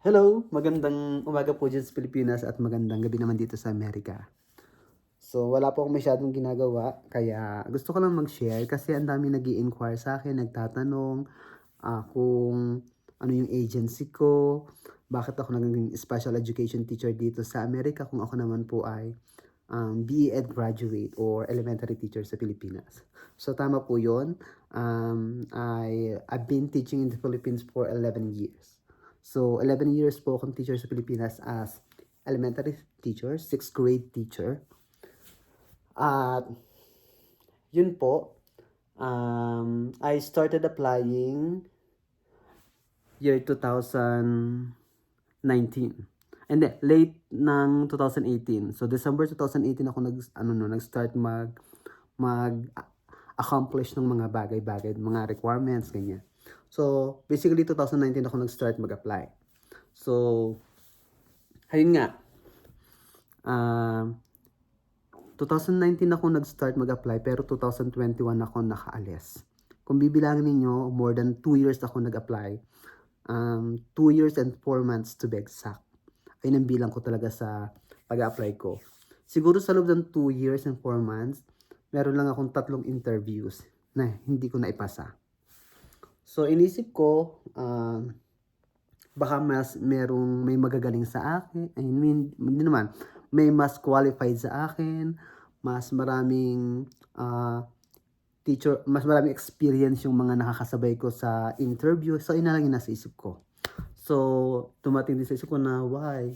Hello, magandang umaga po dyan sa Pilipinas at magandang gabi naman dito sa Amerika. So, wala po akong masyadong ginagawa, kaya gusto ko lang mag-share kasi ang dami nag-i-inquire sa akin, nagtatanong kung ano yung agency ko, bakit ako naging special education teacher dito sa Amerika kung ako naman po ay BE-Ed graduate or elementary teacher sa Pilipinas. So, tama po yun. I've been teaching in the Philippines for 11 years. So, 11 years po akong teacher sa Pilipinas as elementary teacher, 6th grade teacher. At yun po, I started applying year 2019. Hindi, late ng 2018. So, December 2018 ako nag-start mag-accomplish ng mga bagay-bagay, mga requirements, ganyan. So, basically, 2019 ako nag-start mag-apply. So, ayun nga, um, 2019 ako nag-start mag-apply pero 2021 ako nakaalis. Kung bibilangin ninyo, more than 2 years ako nag-apply. 2 years and 4 months to be exact. Ayun ang bilang ko talaga sa pag-apply ko. Siguro sa loob ng 2 years and 4 months, meron lang akong 3 interviews na hindi ko naipasa. So, inisip ko, baka may magagaling sa akin. I mean, hindi naman. May mas qualified sa akin, mas maraming mas maraming experience yung mga nakakasabay ko sa interview. So, ina lang yung nasa isip ko. So, tumating din sa isip ko na, why?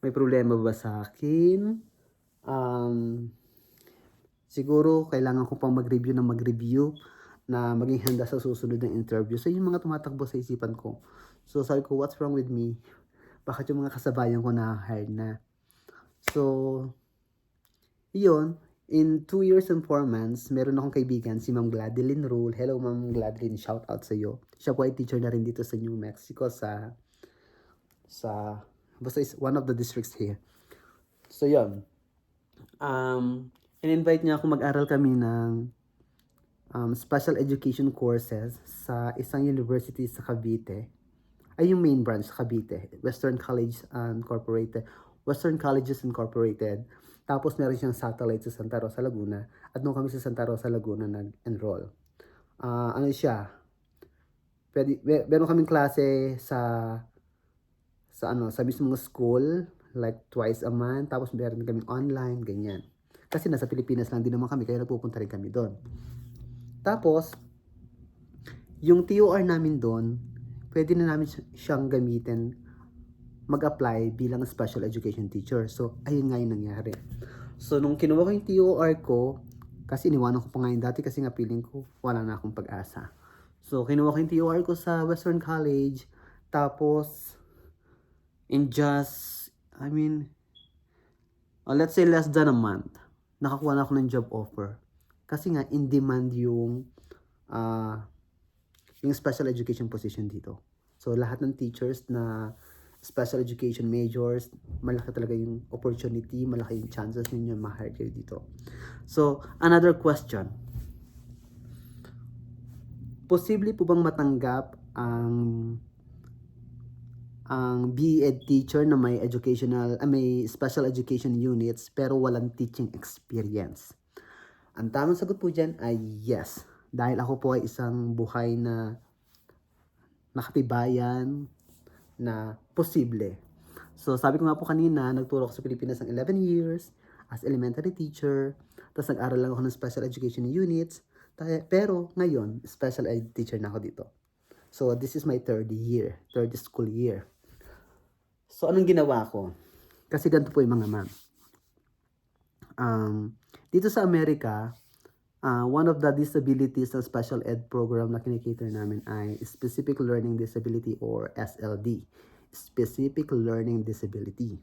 May problema ba sa akin? Siguro, kailangan ko pang mag-review na maging handa sa susunod ng interview. So, yung mga tumatakbo sa isipan ko. So, sabi ko, what's wrong with me? Bakit yung mga kasabayan ko na-hire na? So, yun. In 2 years and 4 months, meron akong kaibigan, si Ma'am Gladeline Rule. Hello, Ma'am Gladeline. Shout out sa iyo. Siya po ay teacher na rin dito sa New Mexico basta is one of the districts here. So, yun. In-invite niya ako mag-aral kami ng special education courses sa isang university sa Cavite. Ay, yung main branch sa Cavite. Western Colleges Incorporated. Tapos meron siyang satellite sa Santa Rosa, Laguna. At nung kami sa Santa Rosa, Laguna nag-enroll. Ano siya? Meron kaming klase sa mismong school, like twice a month. Tapos meron kaming online, ganyan. Kasi nasa Pilipinas lang din naman kami, kaya napupunta rin kami doon. Tapos, yung TOR namin doon, pwede na namin siyang gamitin mag-apply bilang special education teacher. So, ayun nga yung nangyari. So, nung kinuha ko yung TOR ko, kasi iniwanan ko pa nga yung dati kasi nga feeling ko wala na akong pag-asa. So, kinuha ko yung TOR ko sa Western College. Tapos, in just, let's say less than a month, nakakuha na ako ng job offer. Kasi nga, in demand yung special education position dito. So, lahat ng teachers na special education majors, malaki talaga yung opportunity, malaki yung chances ninyo ma-hire kayo dito. So, another question. Posible po bang matanggap ang BE-Ed teacher na may special education units pero walang teaching experience? Ang tamang sagot po dyan ay yes. Dahil ako po ay isang buhay na nakatibayan na posible. So, sabi ko nga po kanina, nagturo ako sa Pilipinas ng 11 years as elementary teacher. Tapos nag-aral lang ako ng special education units. Pero ngayon, special ed teacher na ako dito. So, this is my third school year. So, anong ginawa ko? Kasi ganito po yung mga ma'am. Dito sa Amerika, one of the disabilities ng special ed program na kinikater namin ay Specific Learning Disability or SLD. Specific Learning Disability.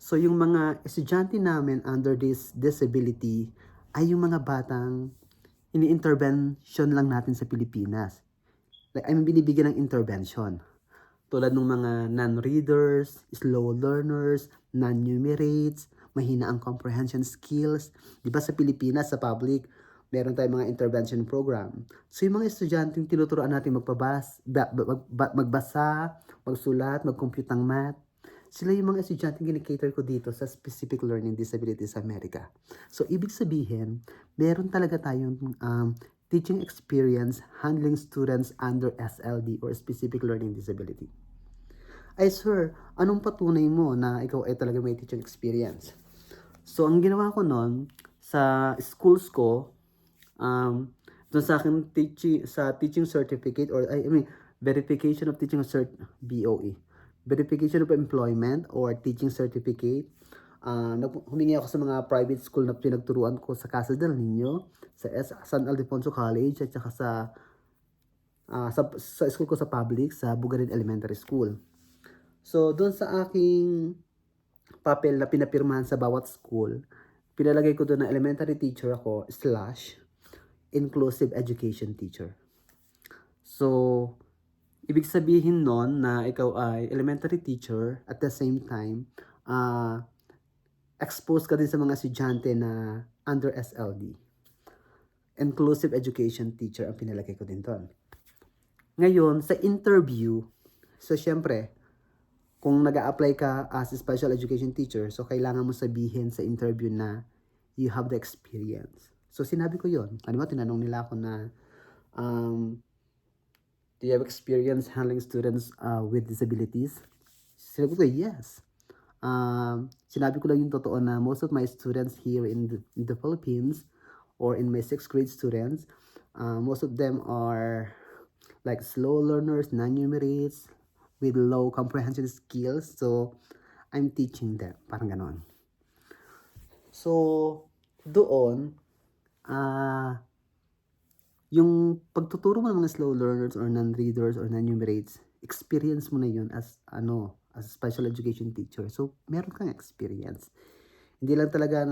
So, yung mga estudyante namin under this disability ay yung mga batang ini-intervention lang natin sa Pilipinas. Binibigyan ng intervention. Tulad ng mga non-readers, slow learners, non-numerates, mahina ang comprehension skills. Di ba sa Pilipinas, sa public, Meron tayong mga intervention program. So yung mga estudyanteng tinuturuan natin magbasa, magsulat, mag-compute ng math, sila yung mga estudyanteng kinikater ko dito sa Specific Learning Disabilities America. So ibig sabihin, meron talaga tayong teaching experience handling students under SLD or Specific Learning Disability. Ay sir, anong patunay mo na ikaw ay talaga may teaching experience? So ang ginawa ko noon sa schools ko, doon sa akin teaching certificate or I mean verification of teaching cert BOE. Verification of employment or teaching certificate. Humingi ako sa mga private school na pinagturuan ko sa Casa del Niño, sa San Ildefonso College at saka sa school ko sa public, sa Bugarin Elementary School. So, doon sa aking papel na pinapirmahan sa bawat school, pinalagay ko doon na elementary teacher ako / inclusive education teacher. So, ibig sabihin nun na ikaw ay elementary teacher at the same time, exposed ka din sa mga estudyante na under SLD. Inclusive education teacher ang pinalagay ko din doon. Ngayon, sa interview, so syempre, kung nag-a-apply ka as a special education teacher, so kailangan mo sabihin sa interview na you have the experience. So sinabi ko yon. Ano ba, tinanong nila ako na, do you have experience handling students with disabilities? Sinabi ko, yes. Sinabi ko lang yung totoo na most of my students here in the Philippines or in my 6th grade students, most of them are like slow learners, non-numerates, with low comprehension skills. So, I'm teaching them. Parang ganon. So, doon, yung pagtuturo mo ng mga slow learners or non-readers or non-numerates, experience mo na yun as a special education teacher. So, meron kang experience. Hindi lang talaga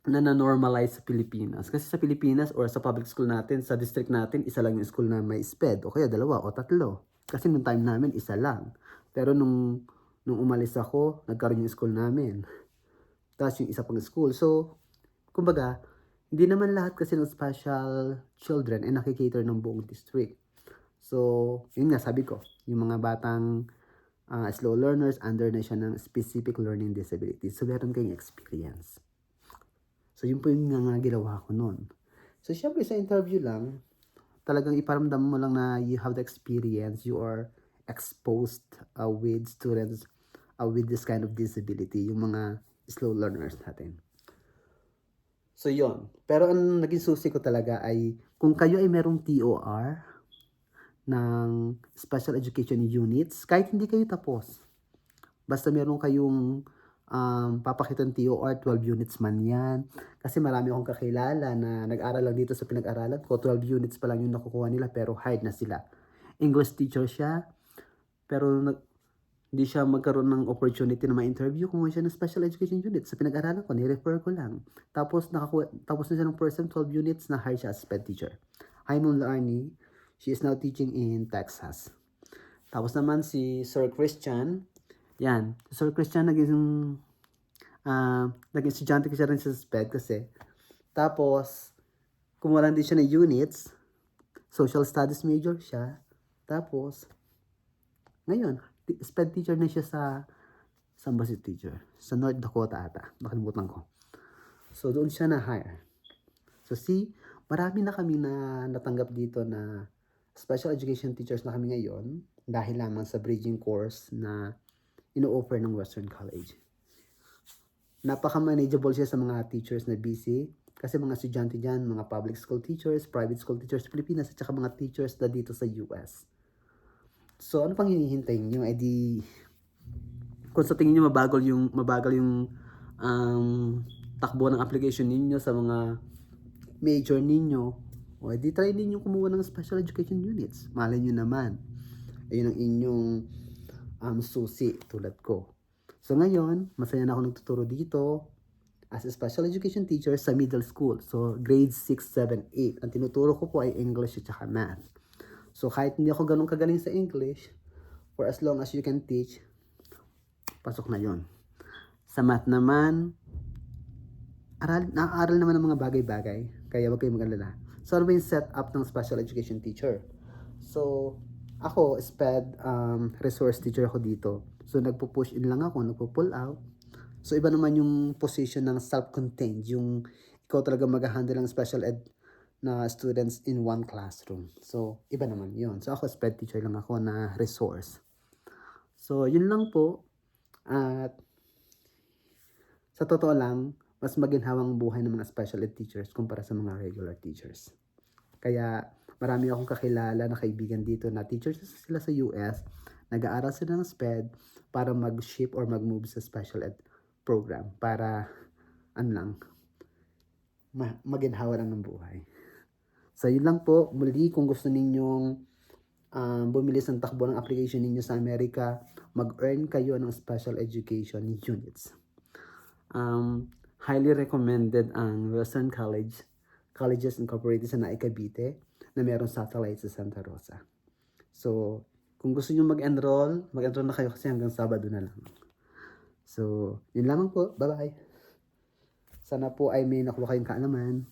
na-normalize sa Pilipinas. Kasi sa Pilipinas or sa public school natin, sa district natin, isa lang yung school na may SPED. O kaya 2 o 3. Kasi nung time namin, isa lang. Pero nung umalis ako, nagkaroon yung school namin. Tapos yung isa pang school. So, kumbaga, hindi naman lahat kasi ng special children ay nakikater ng buong district. So, yun nga sabi ko, yung mga batang slow learners, under na siya ng specific learning disability. So, meron kayong experience. So, yun po yung nga ginawa ko noon. So, syempre sa interview lang, talagang iparamdam mo lang na you have the experience, you are exposed with students with this kind of disability, yung mga slow learners natin. So, yun. Pero ang naging susi ko talaga ay, kung kayo ay merong TOR ng special education units, kahit hindi kayo tapos, basta meron kayong papakitang TOR, 12 units man yan. Kasi marami akong kakilala na nag-aral lang dito sa pinag-aralan ko, 12 units pa lang yung nakukuha nila pero hired na sila. English teacher siya, pero hindi siya magkaroon ng opportunity na ma-interview kung siya ng special education unit. Sa pinag-aralan ko, ni-refer ko lang. Tapos na siya ng person 12 units na hired siya as SPED teacher. Hi, Moon Larnie. She is now teaching in Texas. Tapos naman si Sir Christian. Yan. Sir Christian naging estudyante ko siya rin sa SPED kasi. Tapos, kumuha din siya ng units. Social studies major siya. Tapos, ngayon, SPED teacher na siya saan ba si teacher? Sa North Dakota ata. Nakalimutan ko. So, doon siya na-hire. So, marami na kami na natanggap dito na special education teachers na kami ngayon dahil lamang sa bridging course na ino-offer ng Western College. Napaka-manageable siya sa mga teachers na busy kasi mga estudyante dyan, mga public school teachers, private school teachers sa Pilipinas at saka mga teachers na dito sa US. So, ano pang hinihintay nyo? Kung sa tingin nyo mabagal yung takbo ng application ninyo sa mga major ninyo, o edi try ninyo kumuha ng special education units. Malay nyo naman. Ayun ang inyong susi tulad ko. So ngayon, masaya na ako nagtuturo dito as a special education teacher sa middle school. So grades 6, 7, 8. Ang tinuturo ko po ay English at saka math. So kahit hindi ako ganun kagaling sa English, for as long as you can teach, pasok na yon. Sa math naman, nakakaaral naman ng mga bagay-bagay, kaya wag kayong mag-alala. So, ano ba yung setup ng special education teacher? So, ako, SPED resource teacher ako dito. So, nagpo-push in lang ako, nagpo-pull out. So, iba naman yung position ng self-contained, yung ikaw talaga mag-handle ng special ed na students in one classroom. So, iba naman yun. So, ako, SPED teacher lang ako na resource. So, yun lang po. At sa totoo lang, mas maginhawang buhay ng mga special ed teachers kumpara sa mga regular teachers. Kaya marami akong kakilala na kaibigan dito na teachers sila sa US, nag-aaral sila ng SPED para mag-ship or mag-move sa special ed program para ano lang, maginhawa lang ng buhay. So yun lang po, muli kung gusto ninyong bumilis ng takbo ng application ninyo sa Amerika, mag-earn kayo ng special education units. Highly recommended ang Western Colleges Incorporated sa Naik Cavite na meron satellite sa Santa Rosa. So, kung gusto nyo mag-enroll na kayo kasi hanggang Sabado na lang. So, yun lamang po. Bye-bye. Sana po ay may nakuha kayong kaalaman.